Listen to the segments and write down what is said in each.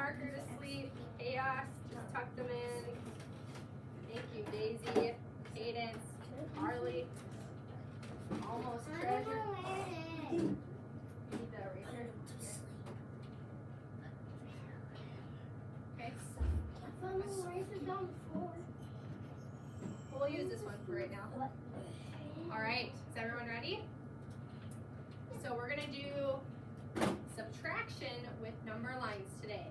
marker to sleep. Chaos, just tuck them in. Thank you, Daisy, Cadence, Harley. Almost Treasure. You need the eraser? Okay. We'll use this one for right now. All right, is everyone ready? So we're gonna do subtraction with number lines today.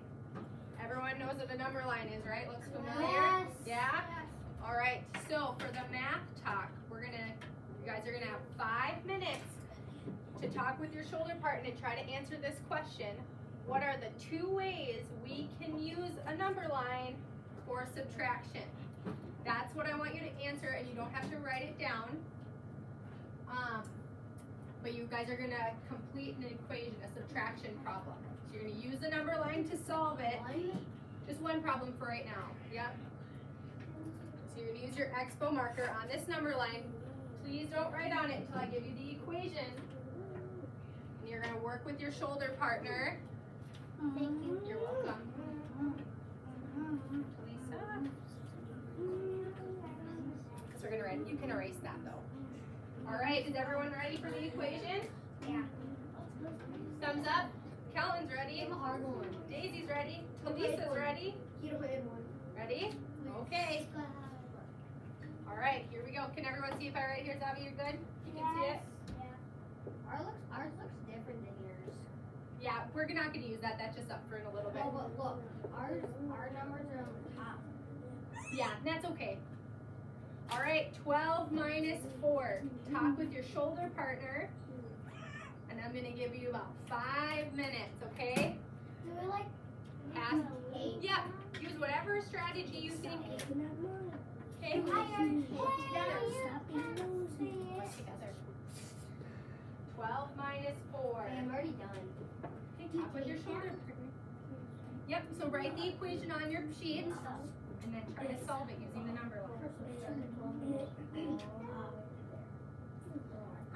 Everyone knows what the number line is, right? Looks familiar? Yes. Yeah? All right, so for the math talk, you guys are gonna have 5 minutes to talk with your shoulder partner and try to answer this question. What are the 2 ways we can use a number line for subtraction? That's what I want you to answer, and you don't have to write it down. But you guys are gonna complete an equation, a subtraction problem. So you're gonna use the number line to solve it. Just one problem for right now, yep. So you're gonna use your expo marker on this number line. Please don't write on it until I give you the equation. And you're gonna work with your shoulder partner. Thank you. You're welcome. Lisa. So we're gonna you can erase that though. All right, is everyone ready for the equation? Yeah. Thumbs up. Kelton's ready. I'm a hard one. Daisy's ready. Lisa's ready. You don't hit one. Ready? Okay. All right, here we go. Can everyone see if I write here, Zavi? You're good? You can see it? Yeah. Ours looks different than yours. Yeah, we're not going to use that. That's just up for in a little bit. Oh, but look, our numbers are on the top. Yeah, that's okay. All right, 12 minus 4. Talk with your shoulder partner. And I'm going to give you about 5 minutes, okay? Do we like Pass. 8? Yeah, use whatever strategy you think. Okay? Together. Work together. 12 minus 4. I'm already done. Okay, talk with your shoulder partner. Yep, so write the equation on your sheet and then try to solve it using the number line.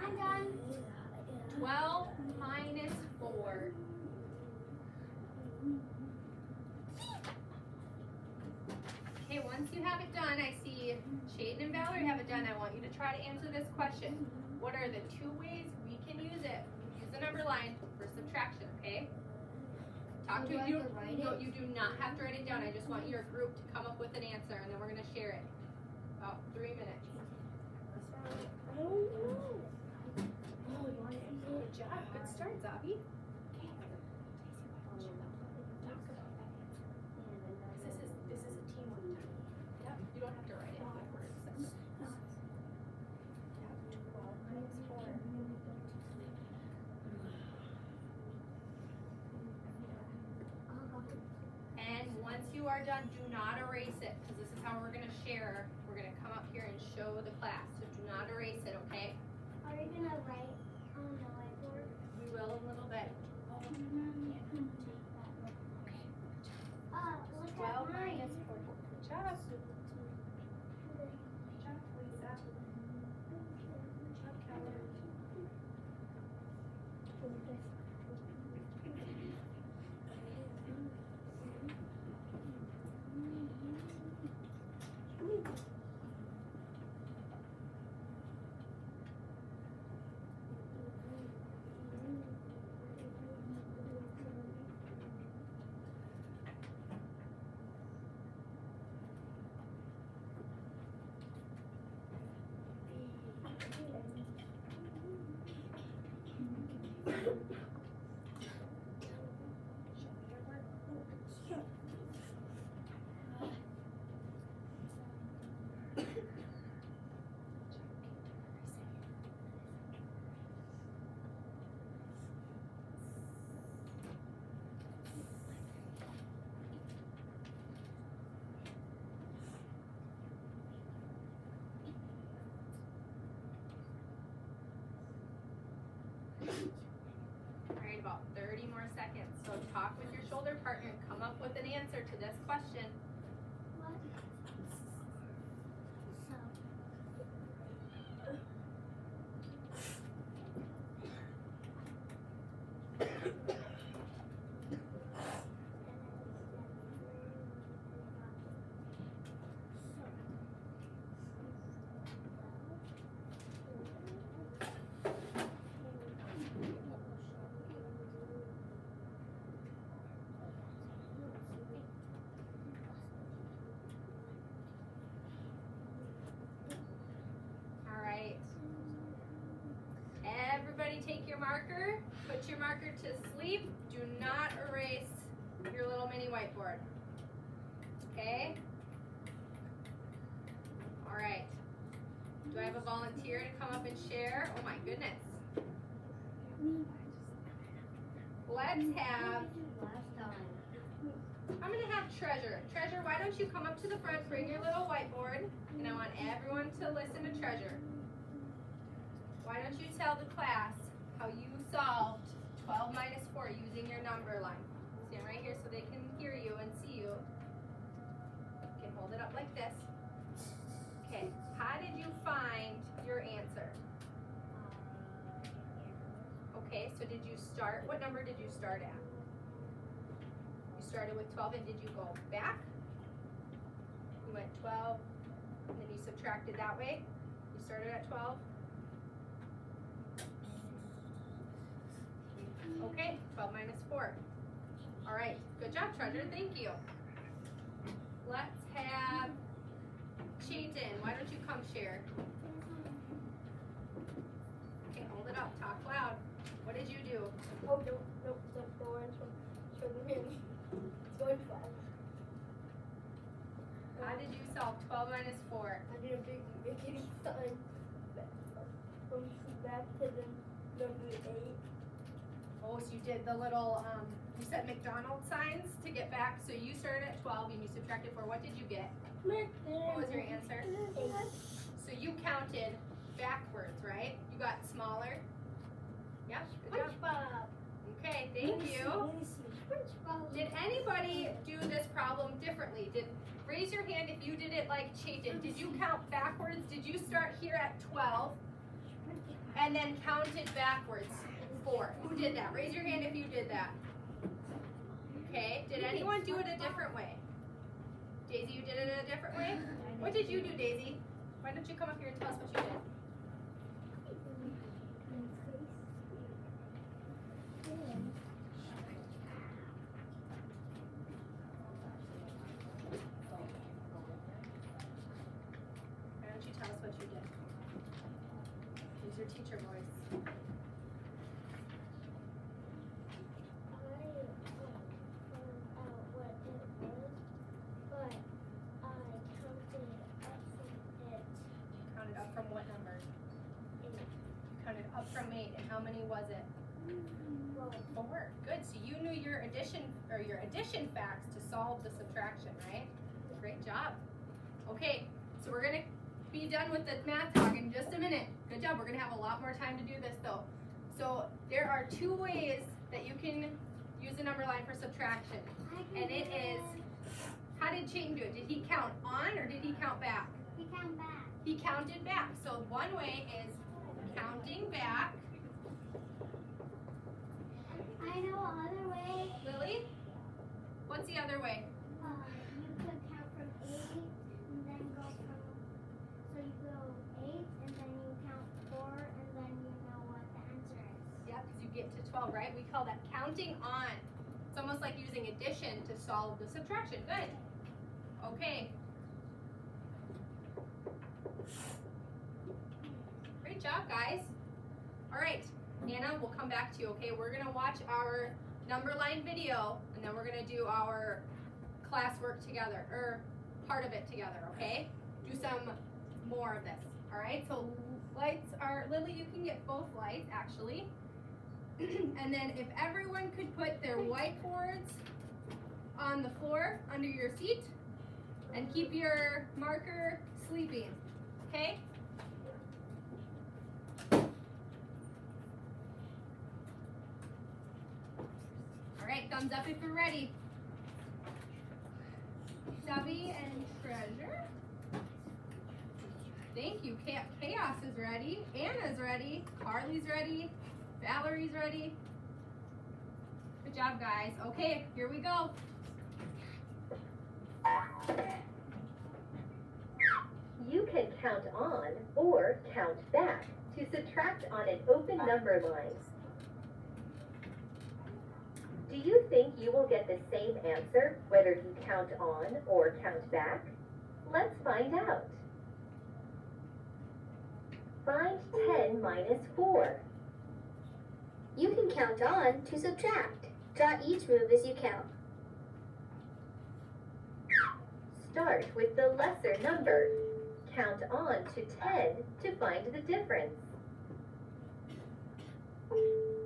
I'm done. 12 minus 4. Okay, once you have it done, I see Chayton and Valerie have it done. I want you to try to answer this question. What are the 2 ways we can use it? Use the number line for subtraction, okay? Talk to you. No, you do not have to write it down. I just want your group to come up with an answer, and then we're going to share it. About 3 minutes. Good job. Good start, Zabi. This is a teamwork time. Yep. You don't have to write it like we're separate. Yep. 12 minus 4. And once you are done, do not erase it, because this is how we're going to share. We're going to come up here and show the class. So do not erase it, okay? Are you gonna write on the whiteboard? We will in a little bit. Look 12 at mine. minus 4. Good job. Good job, Lisa. Good job, Keller. All right, about 30 more seconds. So talk with your shoulder partner and come up with an answer to this question. put your marker to sleep. Do not erase your little mini whiteboard. Okay? All right. Do I have a volunteer to come up and share? Oh my goodness. Let's have, I'm going to have Treasure. Treasure, why don't you come up to the front, bring your little whiteboard, and I want everyone to listen to Treasure. Why don't you tell the class how you solved 12 minus 4 using your number line. Stand right here so they can hear you and see you. You can hold it up like this. Okay, how did you find your answer? Okay, so did you start, what number did you start at? You started with 12 and did you go back? You went 12 and then you subtracted that way? You started at 12? Okay, 12 minus 4. All right, good job, Treasure, thank you. Let's have Chayton, why don't you come share? Okay, hold it up, talk loud. What did you do? Oh, no, the orange one. Show them him. It's going fast. How did you solve 12 minus 4? I did a big rickety sign. From back to the number 8. Oh, so you did the little, you said McDonald's signs to get back. So you started at 12 and you subtracted 4. What did you get? What was your answer? 8. So you counted backwards, right? You got smaller? Yeah, good job. SpongeBob. Okay, thank you. SpongeBob. Did anybody do this problem differently? Raise your hand if you did it like Chayton. Did you count backwards? Did you start here at 12 and then counted backwards? 4. Who did that? Raise your hand if you did that. Okay, did anyone do it a different way? Daisy, you did it a different way? What did you do, Daisy? Why don't you come up here and tell us what you did? Why don't you tell us what you did? Use your teacher voice. Counted up from what number? 8. You counted up from 8, and how many was it? 4. Good. So you knew your addition facts to solve the subtraction, right? Great job. Okay, so we're gonna be done with the math talk in just a minute. Good job. We're gonna have a lot more time to do this though. So there are 2 ways that you can use the number line for subtraction, and it is, how did Chayton do it? Did he count on or did he count back? We count back. He counted back. So one way is counting back. I know other way. Lily, what's the other way? You could count from 8 and then go from, so you go 8 and then you count 4 and then you know what the answer is. Yeah, because you get to 12, right? We call that counting on. It's almost like using addition to solve the subtraction. Good. Okay. Great job, guys. All right, Anna, we'll come back to you, okay? We're gonna watch our number line video, and then we're gonna do our classwork together, or part of it together, okay? Do some more of this, all right? So lights are, Lily, you can get both lights, actually. And then if everyone could put their whiteboards on the floor under your seat, and keep your marker sleeping, okay? All right, thumbs up if you're ready. Stubby and Treasure. Thank you. Chaos is ready. Anna's ready. Carly's ready. Valerie's ready. Good job, guys. Okay, here we go. You can count on or count back to subtract on an open number line. Do you think you will get the same answer whether you count on or count back? Let's find out. Find 10 minus 4. You can count on to subtract. Draw each move as you count. Start with the lesser number. Count on to 10 to find the difference.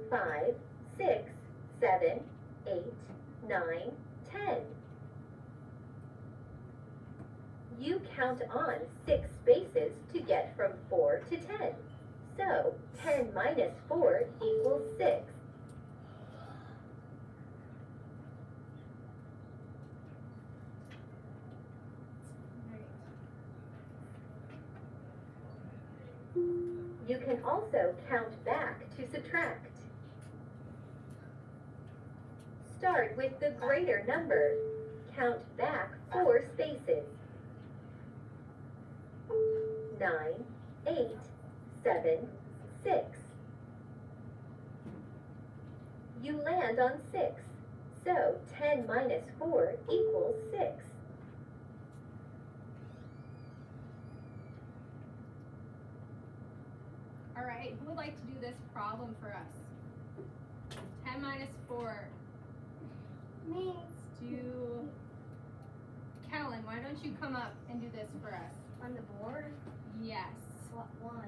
5, 6, 7, 8, 9, 10. You count on 6 spaces to get from 4 to 10. So, 10 minus 4 equals 6. You can also count back to subtract. Start with the greater number. Count back 4 spaces. 9, 8, 7, 6. You land on 6. So 10 minus 4 equals 6. All right, who would like to do this problem for us? 10 minus 4. Me. Let's do... Kellen, why don't you come up and do this for us? On the board? Yes. What one?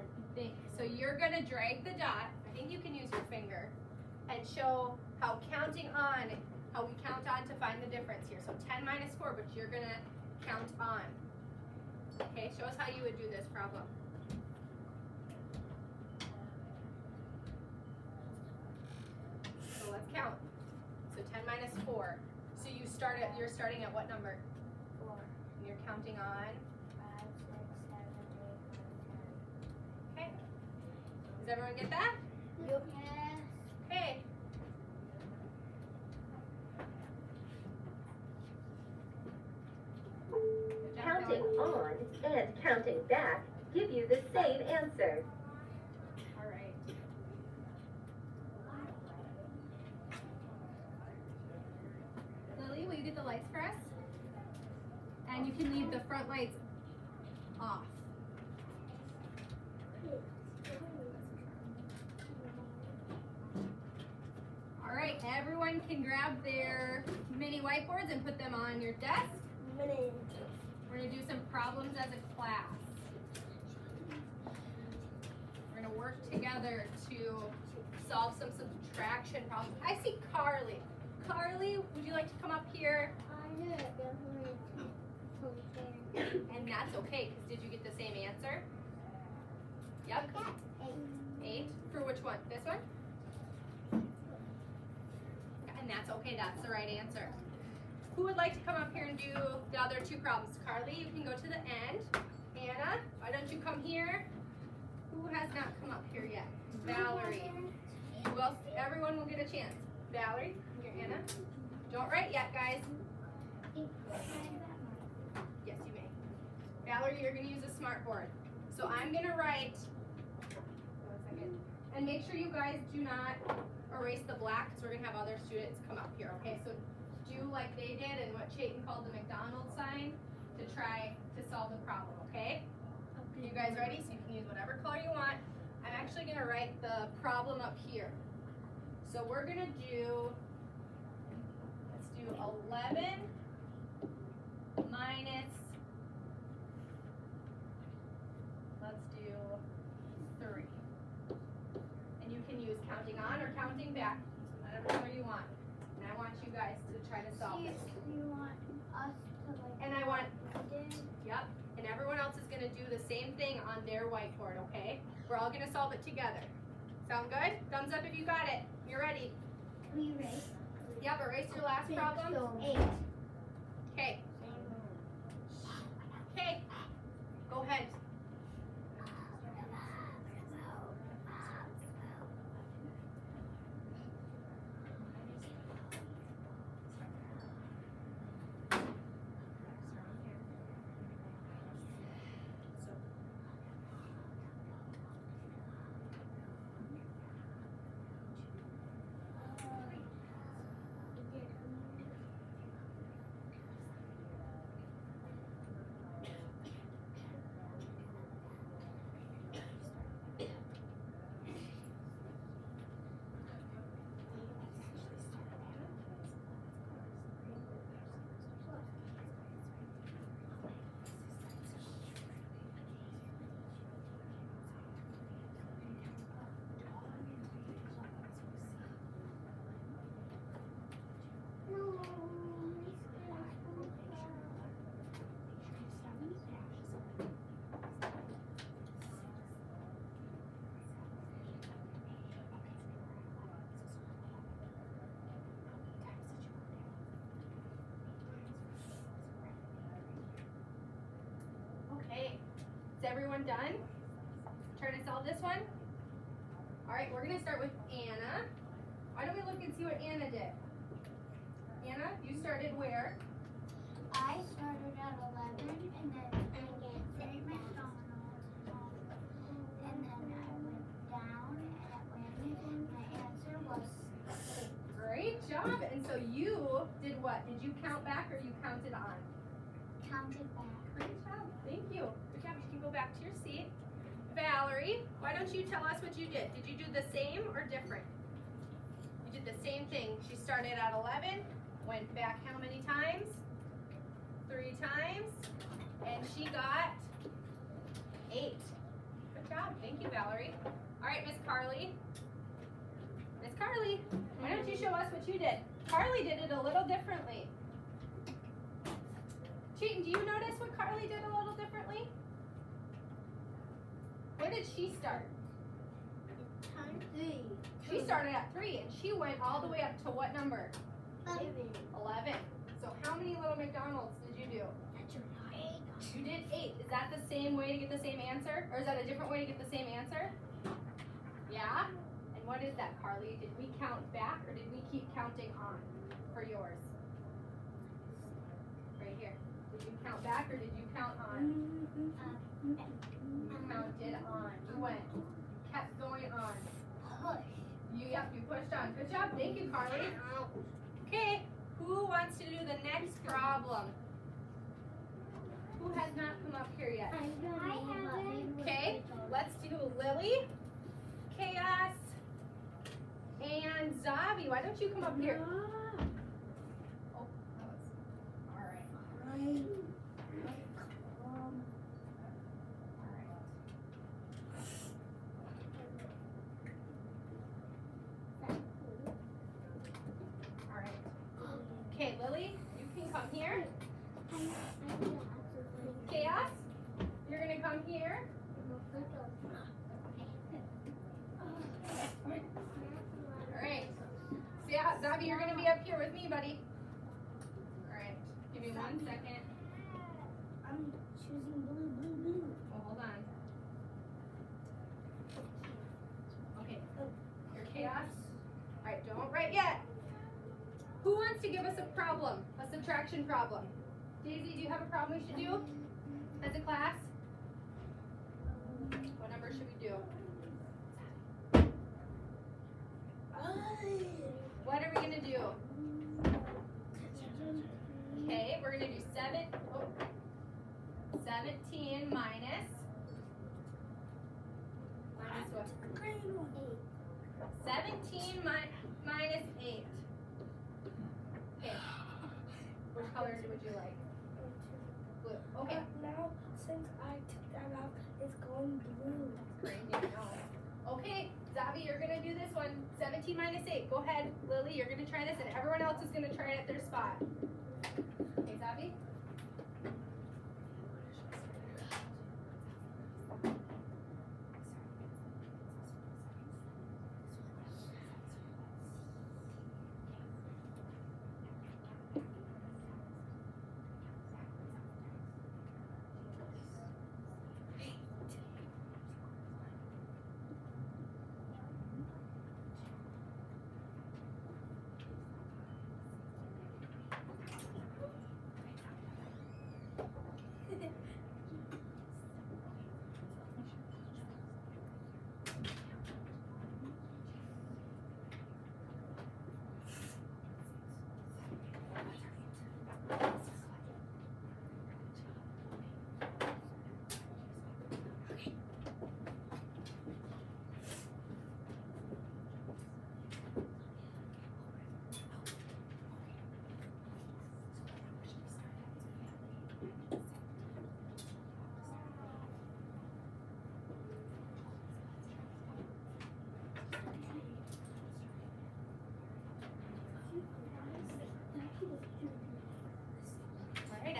So you're gonna drag the dot, I think you can use your finger, and show how counting on, how we count on to find the difference here. So 10 minus 4, but you're gonna count on. Okay, show us how you would do this problem. So let's count. So 10 minus 4. So you're starting at what number? 4. And you're counting on, 5, 6, 7, 8, 9, 10. okay. Does everyone get that? Yes. Okay. Good job, Counting Kellen. on and counting back give you the same answer. All right. Lily, will you get the lights for us? And you can leave the front lights off. All right, everyone can grab their mini whiteboards and put them on your desk. We're gonna do some problems as a class. We're gonna work together to solve some subtraction problems. I see Carly. Carly, would you like to come up here? And that's okay, because did you get the same answer? Yep. 8. For which one? This one? And that's okay, that's the right answer. Who would like to come up here and do the other 2 problems? Carly, you can go to the end. Anna, why don't you come here? Who has not come up here yet? Valerie. Who else? Everyone will get a chance. Valerie, here, Anna. Don't write yet, guys. Yes, you may. Valerie, you're going to use a smart board. So I'm going to write, 1 second, and make sure you guys do not erase the black, because we're going to have other students come up here, okay? So do like they did and what Chayton called the McDonald's sign to try to solve the problem, okay? You guys ready? So you can use whatever color you want. I'm actually going to write the problem up here. So we're going to do, let's do 11 minus, let's do 3. And you can use counting on or counting back, whatever color you want. And I want you guys to try to solve this. You want us to like. And I want, did? yep, and everyone else is going to do the same thing on their whiteboard, okay? We're all going to solve it together. Sound good? Thumbs up if you got it. You're ready. We erase. Yep, erase your last problem. 8. Okay. Okay. Go ahead. everyone done? Trying to solve this one? All right, we're gonna start with Anna. Why don't we look and see what Anna did? Anna, you started where? I started at 11 and then I get 3 McDonald's. And then I went down and my answer was 6. Great job. And so you did what? Did you count back or you counted on? Counted back. Great job. Thank you. Good job. You can go back to your seat. Valerie, why don't you tell us what you did? Did you do the same or different? You did the same thing. She started at 11, went back how many times? 3 times. And she got 8. Good job. Thank you, Valerie. All right, Miss Carly. Miss Carly, why don't you show us what you did? Carly did it a little differently. Cheaton, do you notice what Carly did a little differently? Where did she start? Times 3. She started at 3 and she went all the way up to what number? 11. 11. So how many little McDonald's did you do? That's right. 8. You did 8. Is that the same way to get the same answer? Or is that a different way to get the same answer? Yeah? And what is that, Carly? Did we count back or did we keep counting on for yours? Right here. Did you count back or did you count on? You counted on. You went. Kept going on. Push. You pushed on. Good job. Thank you, Carly. Okay. Who wants to do the next problem? Who has not come up here yet? I haven't. Okay, let's do Lily, Chaos, and Zavi. Why don't you come up here? Oh, that was, all right. All right. Okay, Lily, you can come here. Chaos, you're gonna come here. All right. So yeah, Zavi, you're gonna be up here with me, buddy. All right. Give me 1 second. I'm choosing blue. Oh, hold on. Okay. Your chaos. All right. Don't write yet. Who wants to give us a problem? A subtraction problem. Daisy, do you have a problem we should do as a class? What number should we do? What are we gonna do? Okay, we're gonna do 17 minus what? 17 minus 8. Okay. Which color would you like? Blue. Okay. Now, since I took that out, it's going blue. Green, yeah, no. Okay, Zavi, you're gonna do this one. 17 minus 8. Go ahead, Lily, you're gonna try this, and everyone else is gonna try it at their spot. Okay, Zavi?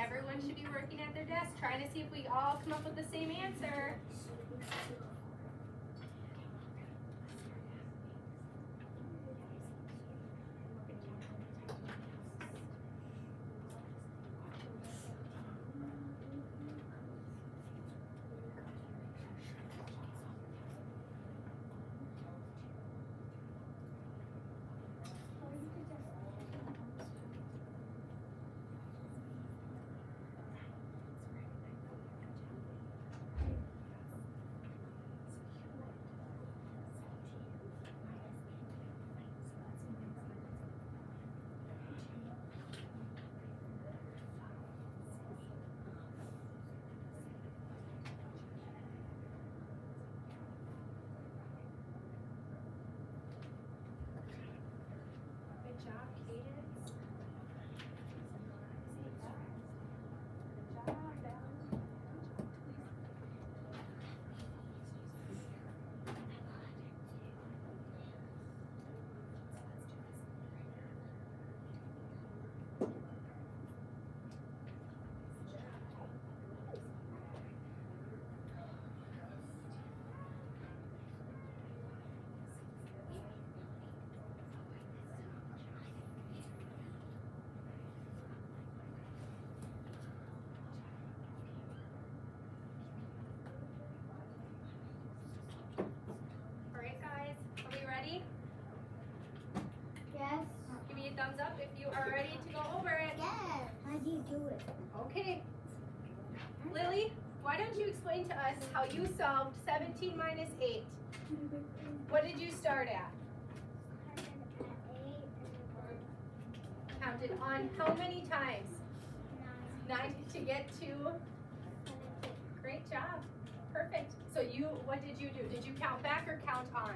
Everyone should be working at their desk, trying to see if we all come up with the same answer. Okay, Lily, why don't you explain to us how you solved 17 minus 8? What did you start at? Counted on how many times? 9 to get to. Great job. Perfect. So what did you do? Did you count back or count on?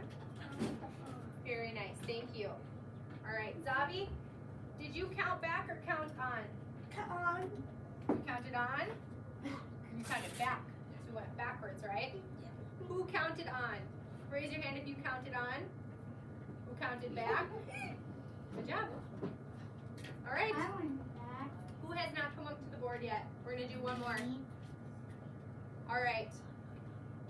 Very nice. Thank you. All right, Zavi, did you count back or count on? On. You counted on? You counted back. So we went backwards, right? Yeah. Who counted on? Raise your hand if you counted on. Who counted back? Good job. All right. I went back. Who has not come up to the board yet? We're going to do one more. All right.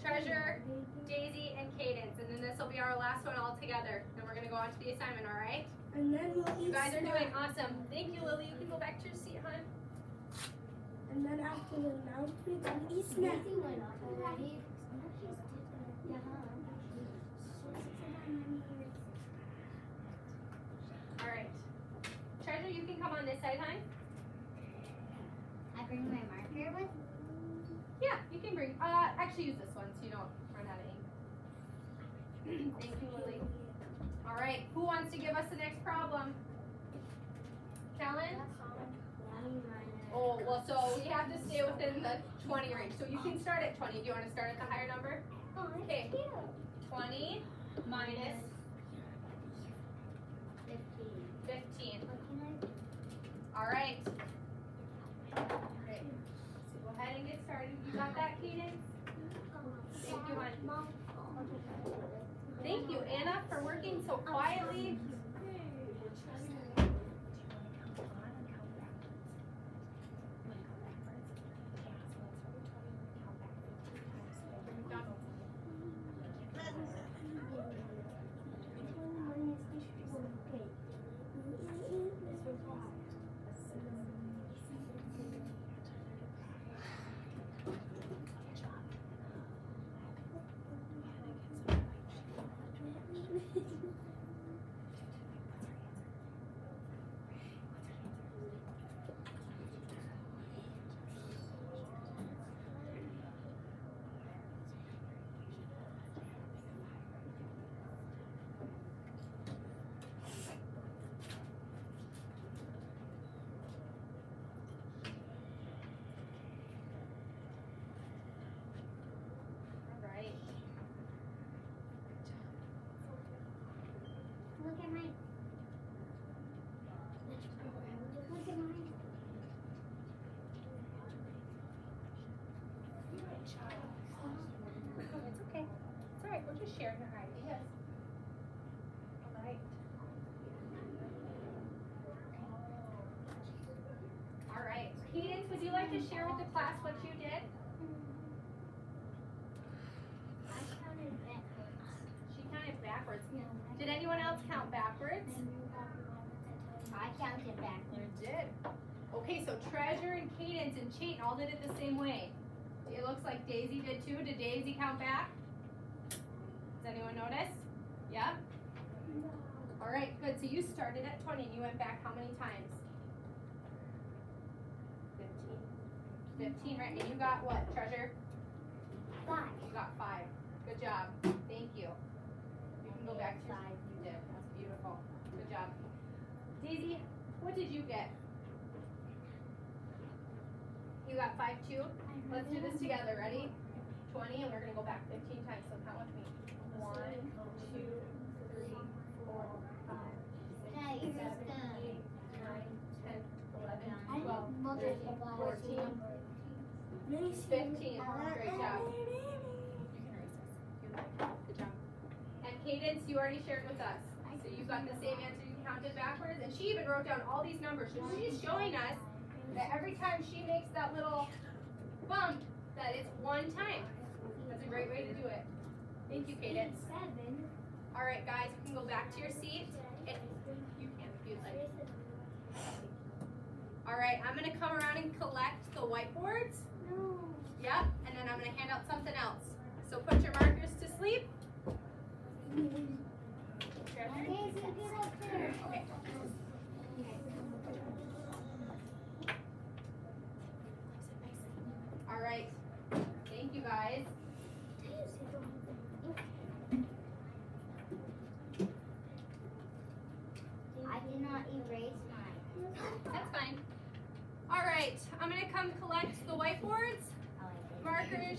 Treasure, Daisy, and Cadence. And then this will be our last one all together. Then we're going to go on to the assignment, all right? And then we'll eat You guys are snack. doing awesome. Thank you, Lily. You can go back to your seat, hon. And then after the announcements, we'll eat snack. All right. Treasure, you can come on this side, hon. I bring my marker with. Yeah, you can bring. Actually, use this one so you don't run out of ink. Thank you, Lily. All right. Who wants to give us the next problem? Kellen? Oh, well, so we have to stay within the 20 range. So you can start at 20. Do you want to start at the higher number? Okay. 20 minus 15. All right. Great. So go ahead and get started. You got that, Cadence? Thank you, hon. Thank you, Anna, for working so quietly. Look at mine. Look at mine. It's okay. It's all right. We're just sharing our ideas. All right. All right. Cadence, would you like to share with the class what you did? I counted backwards. She counted backwards. Did anyone else count backwards? I counted backwards. You did. Okay, so Treasure and Cadence and Chayton all did it the same way. It looks like Daisy did too. Did Daisy count back? Does anyone notice? Yeah? All right, good. So you started at 20 and you went back how many times? 15. 15, right? And you got what, Treasure? 5. You got 5. Good job. Thank you. You can go back to your side. You did. That's beautiful. Good job. Daisy, what did you get? You got 5 too? Let's do this together. Ready? 20, and we're going to go back 15 times. So count with me. 1, 2, 3, 4, 5, 6, 7, 8, 9, 10, 11, 12, 13, 14, 15. Great job. You can erase this. Good job. And Cadence, you already shared with us. So you got the same answer. You counted backwards, and she even wrote down all these numbers. So she's showing us that every time she makes that little bump, that it's 1 time. That's a great way to do it. Thank you, Cadence. 7. All right, guys, you can go back to your seat. If you can, if you'd like. All right, I'm gonna come around and collect the whiteboards. No. Yep, and then I'm gonna hand out something else. So put your markers to sleep. Okay, so get up there. Okay.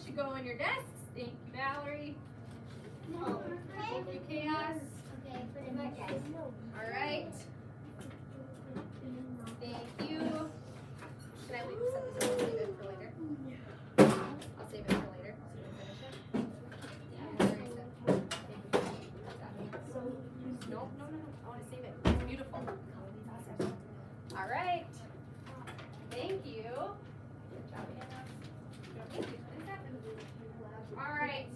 should go on your desks. Thank you, Valerie. No. Thank you, Chaos. Okay, put it in my desk. All right. Thank you. Can I leave some? Save it for later. I'll save it for later. So you can finish it. Yeah. Where is it? No. I want to save it. It's beautiful. All right. Thank you. Good job, Anna. Thank you. All right.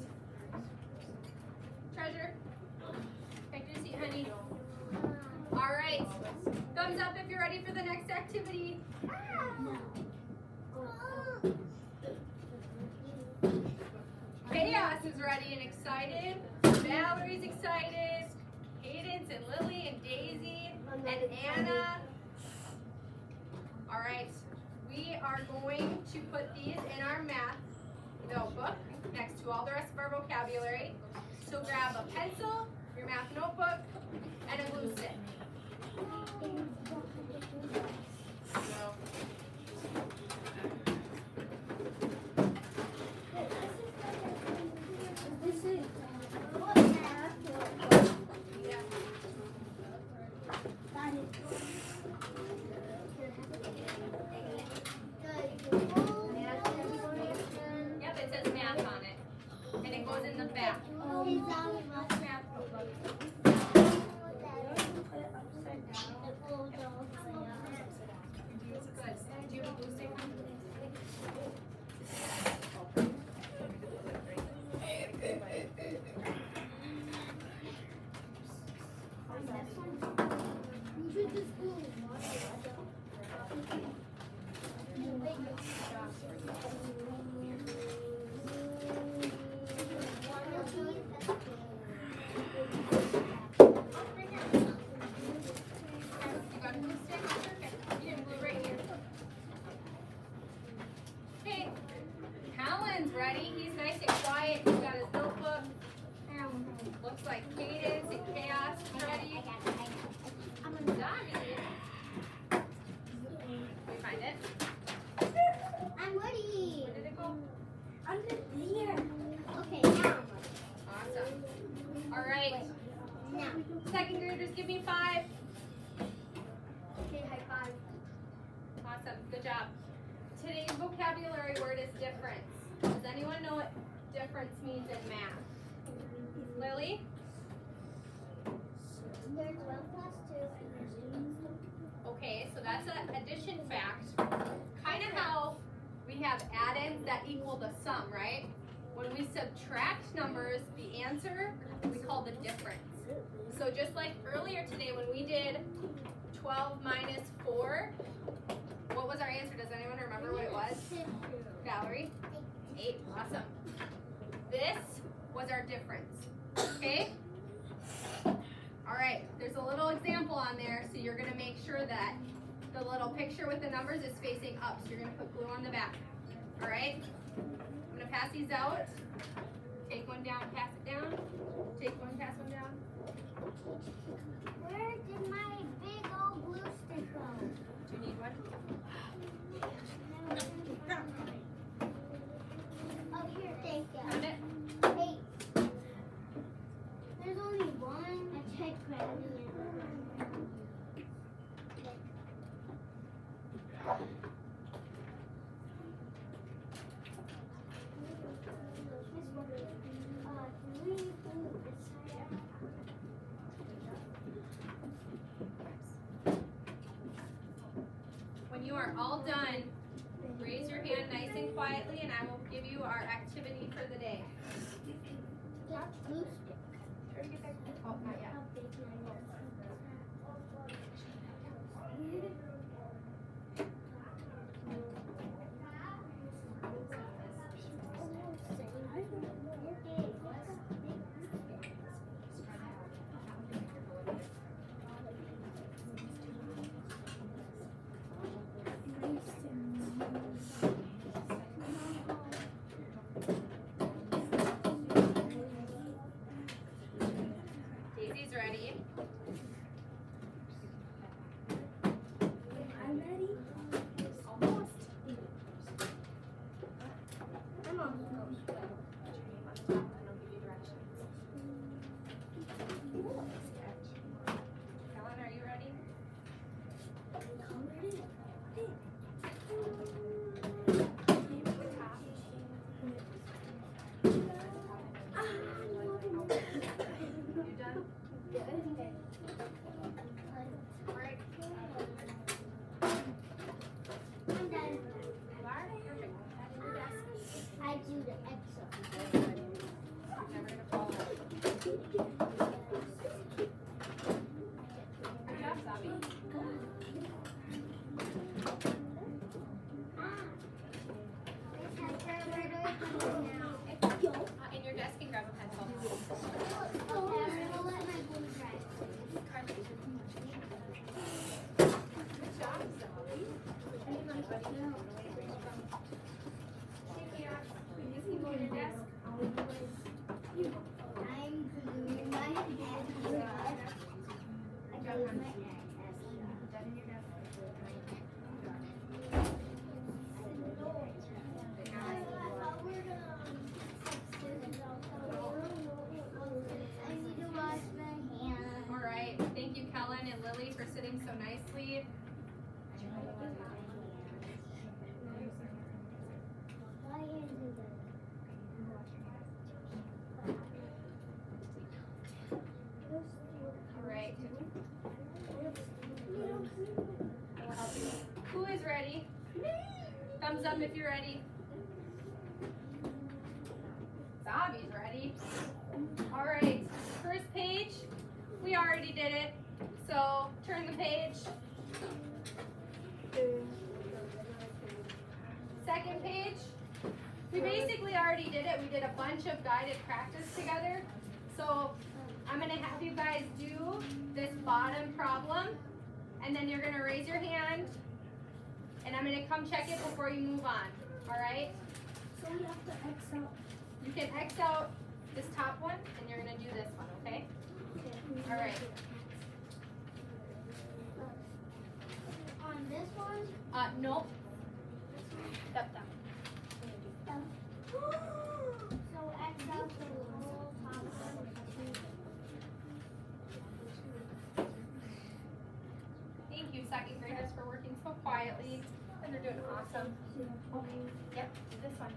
Treasure. Back to your seat, honey. All right. Thumbs up if you're ready for the next activity. Chaos is ready and excited. Valerie's excited. Cadence and Lily and Daisy and Anna. All right. We are going to put these in our math notebook next to all the rest of our vocabulary. So grab a pencil, your math notebook, and a glue stick. Yep, it says math on it. And it goes in the back. Good. Do you have a glue stick? You got a glue stick? Perfect. You can glue right here. Okay. Callan's ready. He's nice and quiet. He's got his notebook. Looks like Cadence and Chaos is ready. Zombie. Can we find it? I'm ready. Where did it go? Under here. Okay, now. Awesome. All right. Now. Second graders, give me 5. Okay, high five. Awesome. Good job. Today's vocabulary word is difference. Does anyone know what difference means in math? Lily? There's 1 plus 2 and there's 2. Okay, so that's an addition fact. Kind of how we have addends that equal the sum, right? When we subtract numbers, the answer we call the difference. So just like earlier today when we did 12 minus 4, what was our answer? Does anyone remember what it was? Valerie? 8. Awesome. This was our difference. Okay? All right, there's a little example on there, so you're going to make sure that the little picture with the numbers is facing up. So you're going to put glue on the back. All right? I'm going to pass these out. Take one down, pass it down. Take one, pass one down. Where did my big old glue stick go? Do you need one? Oh, here, thank you. Found it? Hey, there's only one. I checked grabbing it. When you are all done, raise your hand nice and quietly, and I will give you our activity for the day. That's glue stick. Oh, not yet. Daisy's ready. I'm ready. Almost. I'm almost. Good job, Sabi. In your desk and grab a pencil. Good job, Sabi. You can go to your desk. I'm gluing my head. I glued my head. I need to wash my hands. All right. Thank you, Kellen and Lily, for sitting so nicely. Why is it All right. I will help you. Who is ready? Thumbs up if you're ready. Sabi's ready. All right. First page. We already did it. So turn the page. Second page. We basically already did it. We did a bunch of guided practice together. So I'm gonna have you guys do this bottom problem, and then you're gonna raise your hand, and I'm gonna come check it before you move on. All right? So we have to X out. You can X out this top one, and you're gonna do this one, okay? All right. On this one? Nope. Step down. So X out the whole top one. Thank you, second graders, for working so quietly, and they're doing awesome. Okay. Yep, this one.